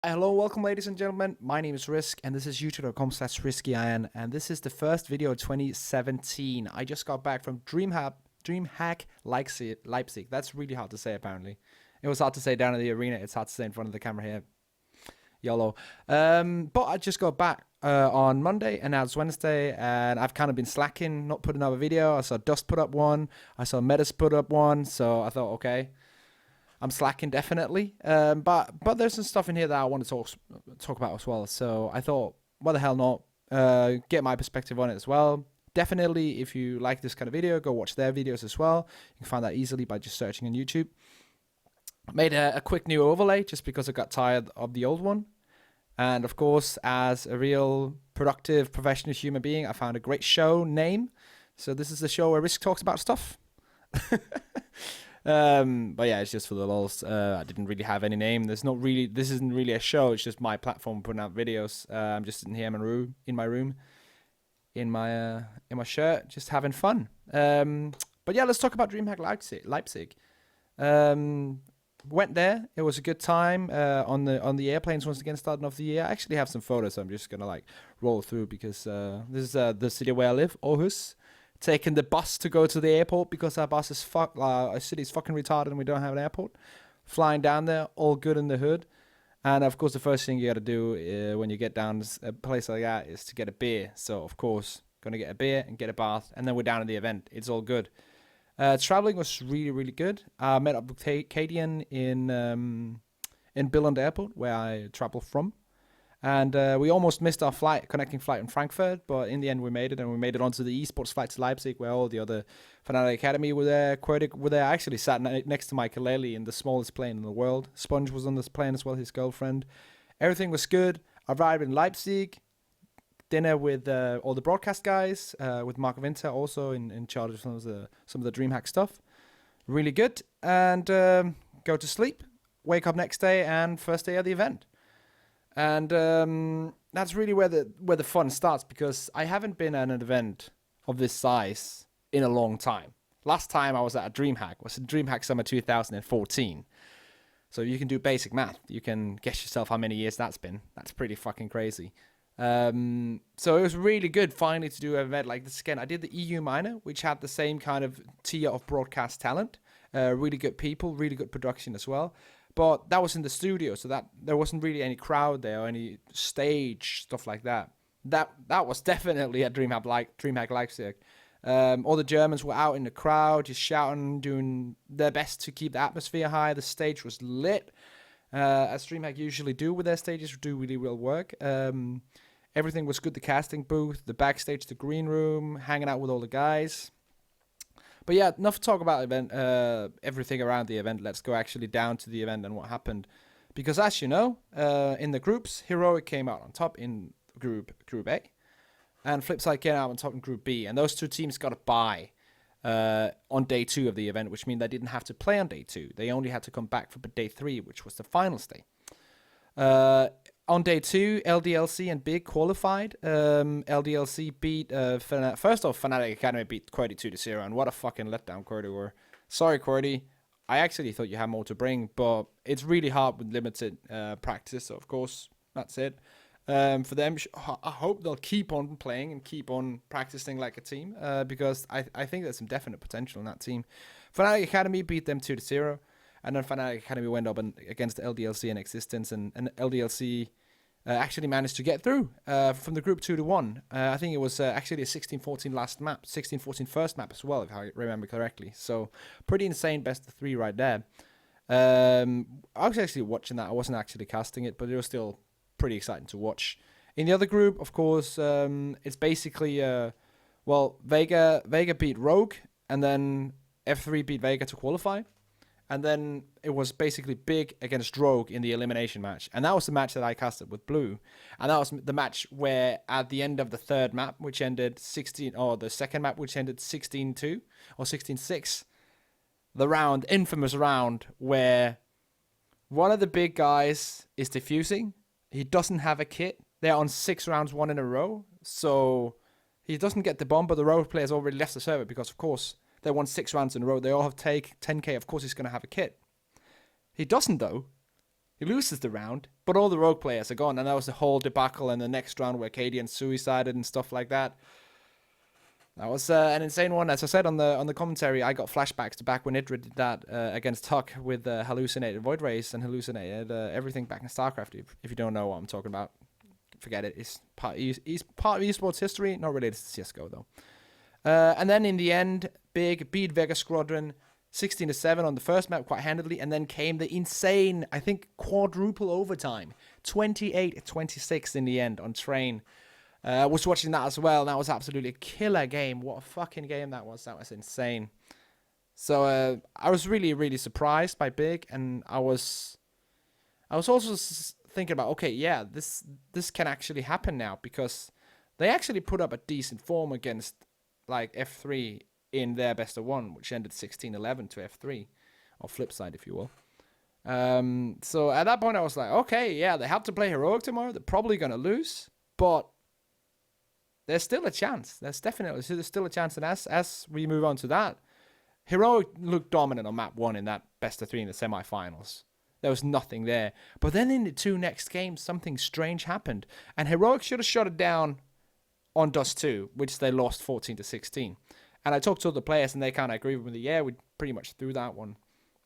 Hello, welcome, ladies and gentlemen. My name is rizc, and this is youtube.com/rizcyin, and this is the first video of 2017. I just got back from DreamHack Leipzig. That's really hard to say, apparently. It was hard to say down in the arena. It's hard to say in front of the camera here. YOLO. But I just got back on Monday, and now it's Wednesday, and I've kind of been slacking, not putting up a video. I saw Dust put up one. I saw Metuz put up one, so I thought, okay, I'm slacking definitely, but there's some stuff in here that I want to talk about as well. So I thought, why the hell not? Get my perspective on it as well. Definitely, if you like this kind of video, go watch their videos as well. You can find that easily by just searching on YouTube. Made a quick new overlay just because I got tired of the old one. And of course, as a real productive professional human being, I found a great show name. So this is the show where rizc talks about stuff. But yeah, it's just for the lols. I didn't really have any name. This isn't really a show. It's just my platform putting out videos. I'm just sitting here in my room, in my shirt, just having fun. But yeah, let's talk about DreamHack Leipzig. Went there. It was a good time. On the airplanes once again, starting off the year. I actually have some photos. So I'm just gonna roll through because this is the city where I live, Aarhus. Taking the bus to go to the airport because our bus is our city's fucking retarded and we don't have an airport. Flying down there, all good in the hood. And of course, the first thing you got to do when you get down to a place like that is to get a beer. So of course, gonna get a beer and get a bath, and then we're down at the event. It's all good. Traveling was really, really good. I met up with Kadian in Billund Airport, where I travel from. And we almost missed our connecting flight in Frankfurt, but in the end we made it, and we made it onto the esports flight to Leipzig, where all the other Fnatic Academy were there. Quirdic were there. I actually sat next to Michael Lely in the smallest plane in the world. Sponge was on this plane as well, his girlfriend. Everything was good. Arrived in Leipzig. Dinner with all the broadcast guys, with Mark Winter also in charge of some of the DreamHack stuff. Really good. And go to sleep. Wake up next day, and first day of the event. And that's really where the fun starts, because I haven't been at an event of this size in a long time. Last time I was at a DreamHack was in DreamHack Summer 2014. So you can do basic math. You can guess yourself how many years that's been. That's pretty fucking crazy. So it was really good finally to do an event like this again. I did the EU Minor, which had the same kind of tier of broadcast talent. Really good people, really good production as well. But that was in the studio, so that there wasn't really any crowd there or any stage stuff like that. That was definitely at DreamHack Leipzig. All the Germans were out in the crowd, just shouting, doing their best to keep the atmosphere high. The stage was lit, as DreamHack usually do with their stages, do really well work. Everything was good. The casting booth, the backstage, the green room, hanging out with all the guys. But yeah, enough to talk about event, everything around the event. Let's go actually down to the event and what happened. Because as you know, in the groups, Heroic came out on top in Group A, and Flipside came out on top in Group B. And those two teams got a bye on day 2 of the event, which means they didn't have to play on day 2. They only had to come back for day 3, which was the finals day. On day 2, LDLC and Big qualified. LDLC beat, first off, Fnatic Academy beat Qwerty 2-0, and what a fucking letdown Qwerty were. Sorry, Qwerty. I actually thought you had more to bring, but it's really hard with limited practice, so of course, that's it. For them, I hope they'll keep on playing and keep on practicing like a team, because I think there's some definite potential in that team. Fnatic Academy beat them 2-0, and then Fnatic Academy went up against LDLC in existence, and LDLC actually managed to get through from the group 2-1. I think it was actually a 16-14 last map, 16-14 first map as well, if I remember correctly. So pretty insane best of 3 right there. I was actually watching that. I wasn't actually casting it, but it was still pretty exciting to watch. In the other group, of course, it's basically Vega beat Rogue, and then F3 beat Vega to qualify. And then it was basically Big against Rogue in the elimination match. And that was the match that I casted with Blue. And that was the match where at the end of the third map, which ended the second map, which ended 16-2 or 16-6, the infamous round where one of the big guys is defusing. He doesn't have a kit. They're on 6 rounds, 1 in a row. So he doesn't get the bomb, but the Rogue player's already left the server because, of course, they won 6 rounds in a row. They all have take 10k. Of course, he's going to have a kit. He doesn't, though. He loses the round, but all the rogue players are gone, and that was the whole debacle in the next round where Cadian suicided and stuff like that. That was an insane one. As I said on the commentary, I got flashbacks to back when Idrid did that against Huck with hallucinated Void Race and hallucinated everything back in StarCraft. If you don't know what I'm talking about, forget it. It's part of esports history, not related to CSGO though. And then in the end, Big beat Vega Squadron 16-7 on the first map quite handedly, and then came the insane, I think, quadruple overtime, 28-26 in the end on Train. I was watching that as well, and that was absolutely a killer game. What a fucking game that was. That was insane. So I was really, really surprised by Big, and I was also thinking about, okay, yeah, this can actually happen now, because they actually put up a decent form against like F3 in their best of one, which ended 16-11 to F3, or flip side, if you will. So at that point, I was like, okay, yeah, they have to play Heroic tomorrow. They're probably going to lose, but there's still a chance. There's still a chance. And as we move on to that, Heroic looked dominant on map 1 in that best of 3 in the semifinals. There was nothing there. But then in the 2 next games, something strange happened. And Heroic should have shut it down on Dust 2, which they lost 14-16. And I talked to the players, and they kind of agree with me. Yeah, we pretty much threw that one.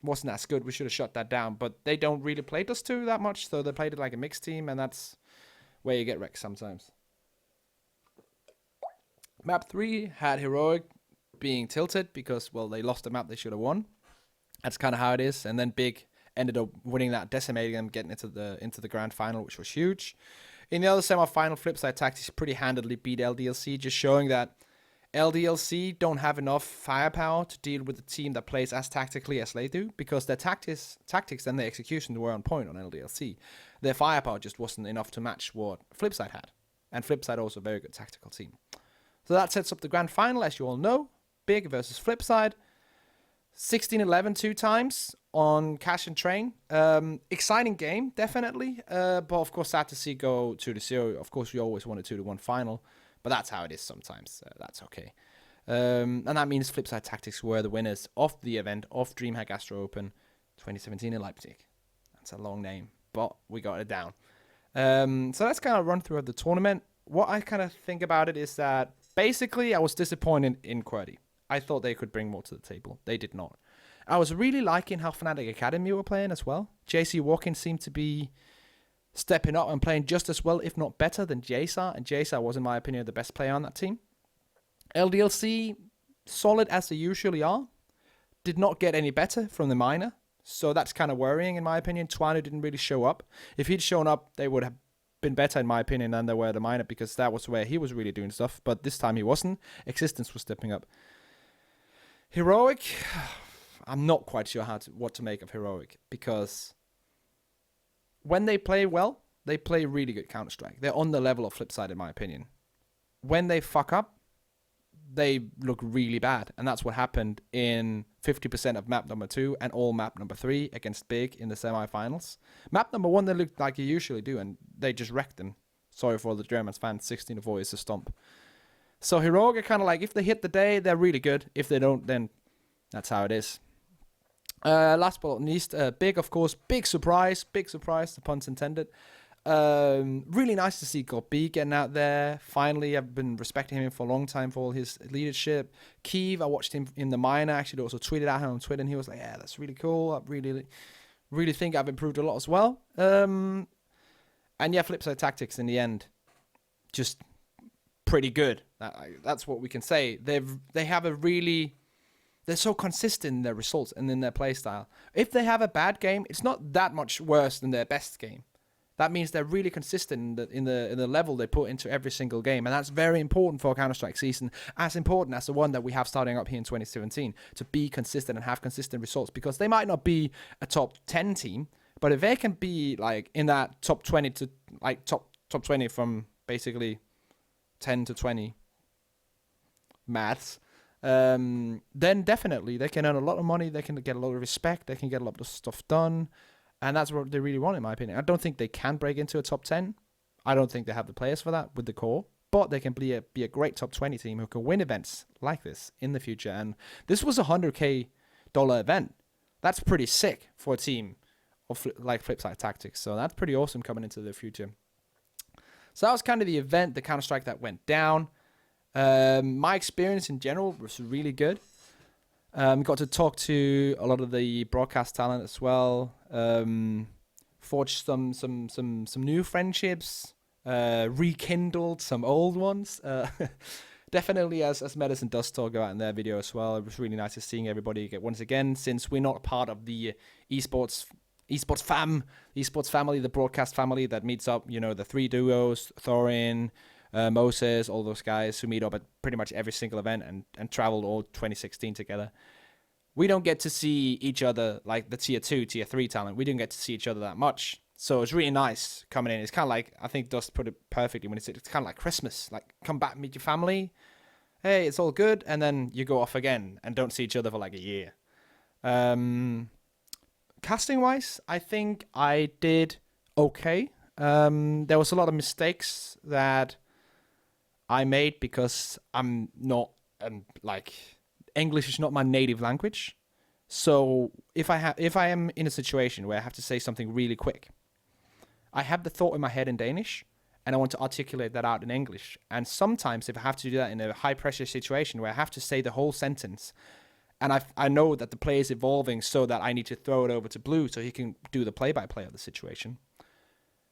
Wasn't as good. We should have shut that down. But they don't really play Dust 2 that much, so they played it like a mixed team, and that's where you get wrecked sometimes. Map 3 had Heroic being tilted because, well, they lost the map they should have won. That's kind of how it is. And then Big ended up winning that, decimating them, getting into the grand final, which was huge. In the other semi-final, Flipside Tactics pretty handedly beat LDLC, just showing that LDLC don't have enough firepower to deal with a team that plays as tactically as they do, because their tactics and their execution were on point on LDLC. Their firepower just wasn't enough to match what Flipside had. And Flipside also a very good tactical team. So that sets up the grand final, as you all know. Big versus Flipside. 16-11 2 times on Cash and Train. Exciting game, definitely. But of course, sad to see go 2-0. Of course, we always want a 2-1 final. But that's how it is sometimes. That's okay. And that means Flipside Tactics were the winners of the event of DreamHack Astro Open 2017 in Leipzig. That's a long name, but we got it down. So let's kind of run through the tournament. What I kind of think about it is that basically I was disappointed in QWERTY. I thought they could bring more to the table. They did not. I was really liking how Fnatic Academy were playing as well. JC Walking seemed to be stepping up and playing just as well, if not better, than JSAR. And JSAR was, in my opinion, the best player on that team. LDLC, solid as they usually are, did not get any better from the minor. So that's kind of worrying, in my opinion. Twanu didn't really show up. If he'd shown up, they would have been better, in my opinion, than they were the minor, because that was where he was really doing stuff. But this time he wasn't. Existence was stepping up. Heroic, I'm not quite sure what to make of Heroic, because when they play well, they play really good Counter-Strike. They're on the level of Flipside, in my opinion. When they fuck up, they look really bad. And that's what happened in 50% of map number 2 and all map number 3 against Big in the semifinals. Map number 1, they looked like you usually do, and they just wrecked them. Sorry for the Germans fans, 16-4 is a stomp. So Heroic are kind of like, if they hit the day, they're really good. If they don't, then that's how it is. Last but not least, Big, of course, big surprise, the pun's intended. Really nice to see God B getting out there. Finally, I've been respecting him for a long time for all his leadership. Keeve, I watched him in the minor, actually also tweeted at him on Twitter, and he was like, yeah, that's really cool. I really think I've improved a lot as well. And yeah, Flipside Tactics in the end, just pretty good. That's what we can say. They have a really... They're so consistent in their results and in their playstyle. If they have a bad game, it's not that much worse than their best game. That means they're really consistent in the level they put into every single game. And that's very important for a Counter-Strike season, as important as the one that we have starting up here in 2017, to be consistent and have consistent results. Because they might not be a top 10 team, but if they can be like in that top 20 to like top 20 from basically 10 to 20 maths, then definitely they can earn a lot of money, they can get a lot of respect, they can get a lot of stuff done, and that's what they really want, in my opinion. I don't think they can break into a top 10. I don't think they have the players for that with the core, but they can be a great top 20 team who can win events like this in the future. And this was a $100K event. That's pretty sick for a team like flip side tactics. So that's pretty awesome coming into the future. So that was kind of the event, the Counter-Strike that went down. My experience in general was really good. Got to talk to a lot of the broadcast talent as well. Forged some new friendships. Rekindled some old ones. Definitely, as Metuz and Dust talk about in their video as well, it was really nice to seeing everybody once again, since we're not part of the esports family, the broadcast family that meets up, the three duos, Thorin, Moses, all those guys who meet up at pretty much every single event and traveled all 2016 together. We don't get to see each other like the tier 2, tier 3 talent. We didn't get to see each other that much. So it's really nice coming in. It's kind of like, I think Dust put it perfectly when it's kind of like Christmas. Like, come back, meet your family. Hey, it's all good. And then you go off again and don't see each other for like a year. Casting-wise, I think I did okay. There was a lot of mistakes that I made because I'm not, English is not my native language. So if I am in a situation where I have to say something really quick, I have the thought in my head in Danish, and I want to articulate that out in English. And sometimes if I have to do that in a high-pressure situation where I have to say the whole sentence, and I know that the play is evolving so that I need to throw it over to Blue so he can do the play-by-play of the situation,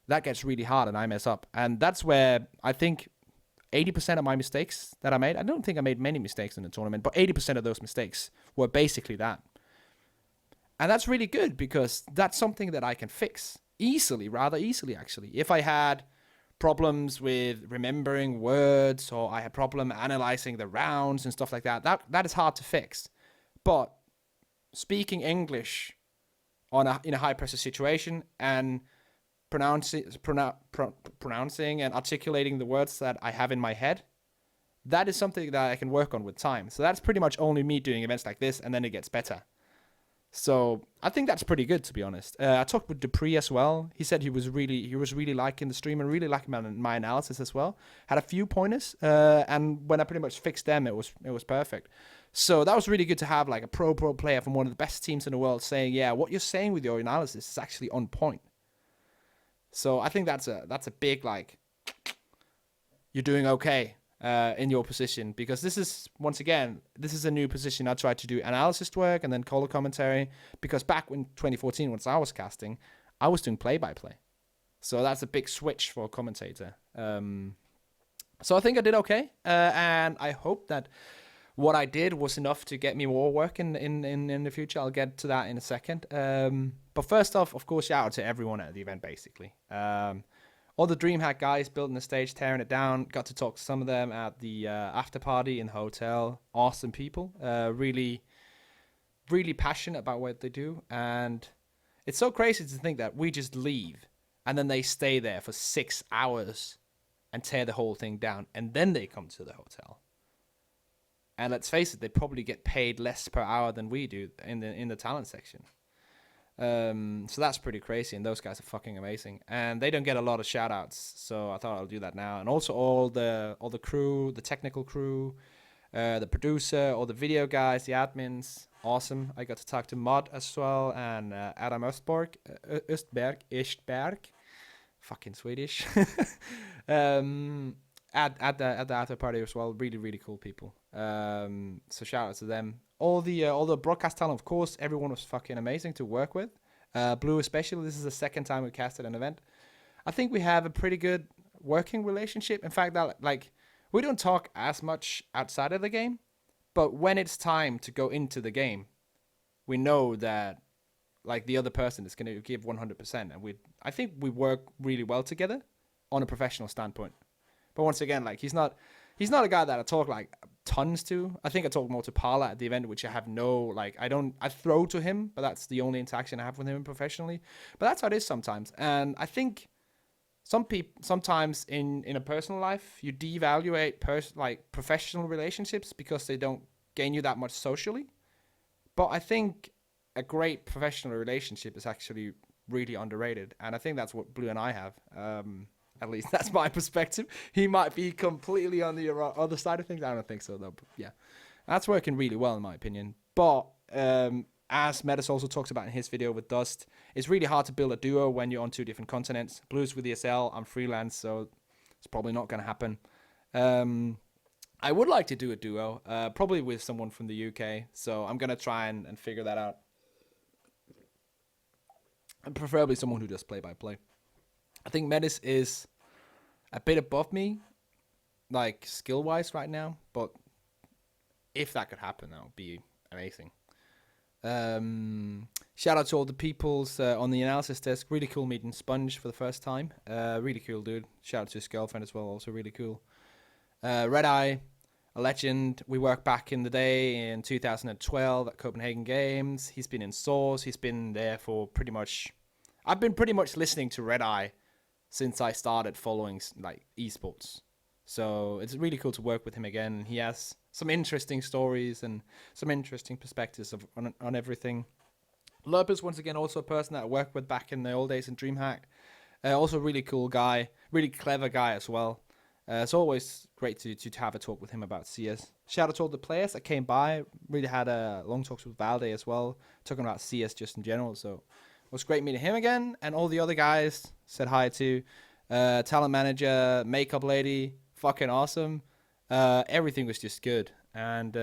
that gets really hard and I mess up. And that's where I think 80% of my mistakes that I made, I don't think I made many mistakes in the tournament, but 80% of those mistakes were basically that. And that's really good because that's something that I can fix rather easily actually. If I had problems with remembering words or I had problem analyzing the rounds and stuff like that, that is hard to fix. But speaking English in a high pressure situation and pronouncing and articulating the words that I have in my head, that is something that I can work on with time. So that's pretty much only me doing events like this, and then it gets better. So I think that's pretty good, to be honest. I talked with Dupree as well. He said he was really liking the stream and really liking my analysis as well. Had a few pointers, and when I pretty much fixed them, it was perfect. So that was really good to have like a pro player from one of the best teams in the world saying, yeah, what you're saying with your analysis is actually on point. So I think that's a big, like, you're doing okay in your position, because this is a new position. I tried to do analysis work and then color commentary, because back in 2014, once I was casting, I was doing play-by-play. So that's a big switch for a commentator. So I think I did okay, and I hope that what I did was enough to get me more work in the future. I'll get to that in a second. But first off, of course, shout out to everyone at the event, basically. All the DreamHack guys building the stage, tearing it down. Got to talk to some of them at the after party in the hotel. Awesome people. Really, really passionate about what they do. And it's so crazy to think that we just leave and then they stay there for 6 hours and tear the whole thing down. And then they come to the hotel. And let's face it, they probably get paid less per hour than we do in the talent section. So that's pretty crazy, and those guys are fucking amazing. And they don't get a lot of shout outs, so I thought I'll do that now. And also all the crew, the technical crew, the producer, all the video guys, the admins, awesome. I got to talk to Mod as well, and Adam Östberg, fucking Swedish. At the after party as well, really, really cool people. So shout out to them. All the broadcast talent, of course, everyone was fucking amazing to work with. Blue especially, this is the second time we casted an event. I think we have a pretty good working relationship. In fact, that like we don't talk as much outside of the game, but when it's time to go into the game, we know that like the other person is going to give 100%, and I think we work really well together on a professional standpoint. But once again, like he's not a guy that I talk like tons to. I think I talk more to Parla at the event, which I have I throw to him, but that's the only interaction I have with him professionally. But that's how it is sometimes. And I think sometimes in a personal life, you devaluate professional relationships because they don't gain you that much socially. But I think a great professional relationship is actually really underrated. And I think that's what Blue and I have. At least that's my perspective. He might be completely on the other side of things. I don't think so, though. But yeah, that's working really well, in my opinion. But as Metuz also talks about in his video with Dust, it's really hard to build a duo when you're on 2 different continents. Blues with ESL, I'm freelance, so it's probably not going to happen. I would like to do a duo, probably with someone from the UK, so I'm going to try and figure that out. And preferably someone who does play-by-play. I think Metuz is a bit above me, like skill-wise right now, but if that could happen, that would be amazing. Shout out to all the peoples on the analysis desk. Really cool meeting Sponge for the first time. Really cool dude. Shout out to his girlfriend as well, also really cool. Red Eye, a legend. We worked back in the day in 2012 at Copenhagen Games. He's been in Source. He's been there for pretty much... I've been pretty much listening to Red Eye since I started following like esports. So it's really cool to work with him again. He has some interesting stories and some interesting perspectives on everything. Lopez, once again, also a person that I worked with back in the old days in DreamHack. Also a really cool guy, really clever guy as well. It's always great to have a talk with him about CS. Shout out to all the players that came by. Really had long talks with Valde as well, talking about CS just in general. So it was great meeting him again. And all the other guys said hi to. Talent manager, makeup lady, fucking awesome. Everything was just good. And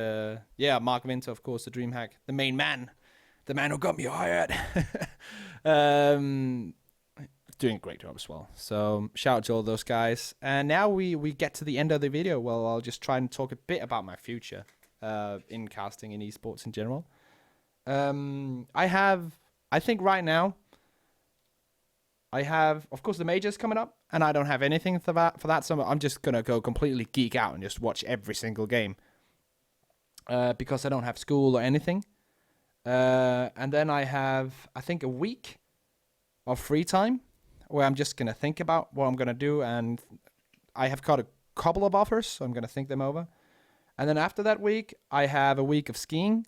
yeah, Mark Winter, of course, the DreamHack, the main man. The man who got me hired. Doing a great job as well. So shout out to all those guys. And now we get to the end of the video. Well, I'll just try and talk a bit about my future in casting in esports in general. I think right now, I have, of course, the majors coming up, and I don't have anything for that. So I'm just going to go completely geek out and just watch every single game because I don't have school or anything. And then I have, I think, a week of free time where I'm just going to think about what I'm going to do. And I have got a couple of offers, so I'm going to think them over. And then after that week, I have a week of skiing.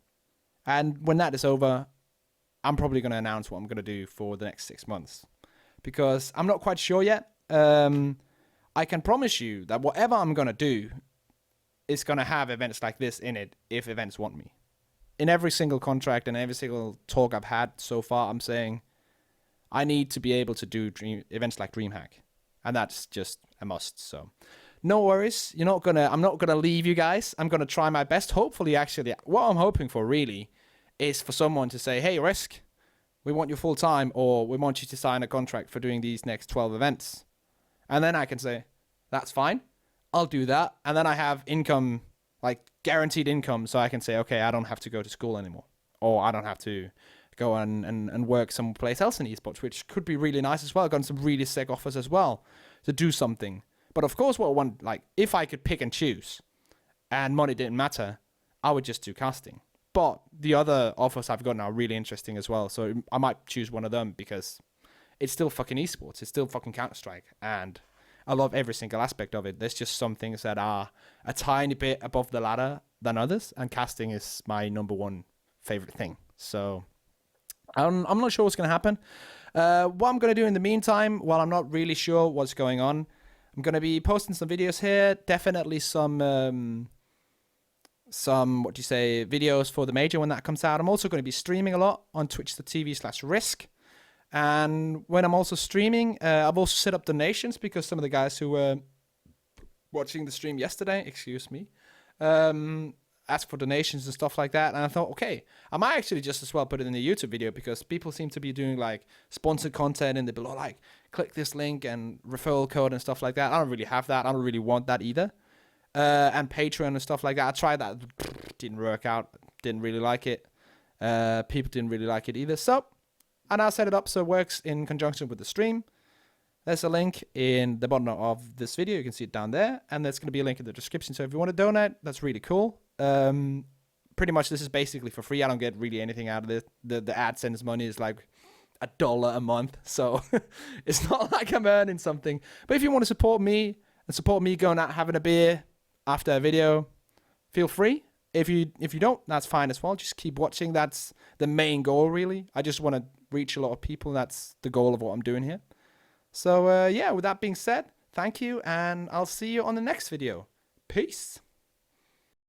And when that is over, I'm probably going to announce what I'm going to do for the next 6 months. Because I'm not quite sure yet. I can promise you that whatever I'm going to do is going to have events like this in it if events want me. In every single contract and every single talk I've had so far, I'm saying I need to be able to do events like DreamHack. And that's just a must. So no worries. I'm not going to leave you guys. I'm going to try my best. Hopefully, actually, what I'm hoping for really is for someone to say, hey, rizc, we want you full time, or we want you to sign a contract for doing these next 12 events. And then I can say, that's fine. I'll do that. And then I have income, like guaranteed income. So I can say, okay, I don't have to go to school anymore. Or I don't have to go and work someplace else in esports, which could be really nice as well. I've gotten some really sick offers as well to do something. But of course, if I could pick and choose and money didn't matter, I would just do casting. But the other offers I've gotten are really interesting as well. So I might choose one of them because it's still fucking esports. It's still fucking Counter-Strike. And I love every single aspect of it. There's just some things that are a tiny bit above the ladder than others. And casting is my number one favorite thing. So I'm not sure what's going to happen. What I'm going to do in the meantime, while I'm not really sure what's going on, I'm going to be posting some videos here. Definitely some videos for the major when that comes out. I'm also going to be streaming a lot on twitch.tv/rizc. And when I'm also streaming, I've also set up donations because some of the guys who were watching the stream yesterday, asked for donations and stuff like that. And I thought, okay, I might actually just as well put it in the YouTube video because people seem to be doing like sponsored content in the below, like click this link and referral code and stuff like that. I don't really have that. I don't really want that either. And Patreon and stuff like that. I tried that. Didn't work out. Didn't really like it. People didn't really like it either. So I now set it up so it works in conjunction with the stream. There's a link in the bottom of this video. You can see it down there. And there's going to be a link in the description. So if you want to donate, that's really cool. Pretty much this is basically for free. I don't get really anything out of it. The AdSense money is like $1 a month. So it's not like I'm earning something. But if you want to support me and support me going out having a beer after a video, feel free. If you don't, that's fine as well. Just keep watching. That's the main goal, really. I just want to reach a lot of people. That's the goal of what I'm doing here. So, yeah, with that being said, thank you, and I'll see you on the next video. Peace.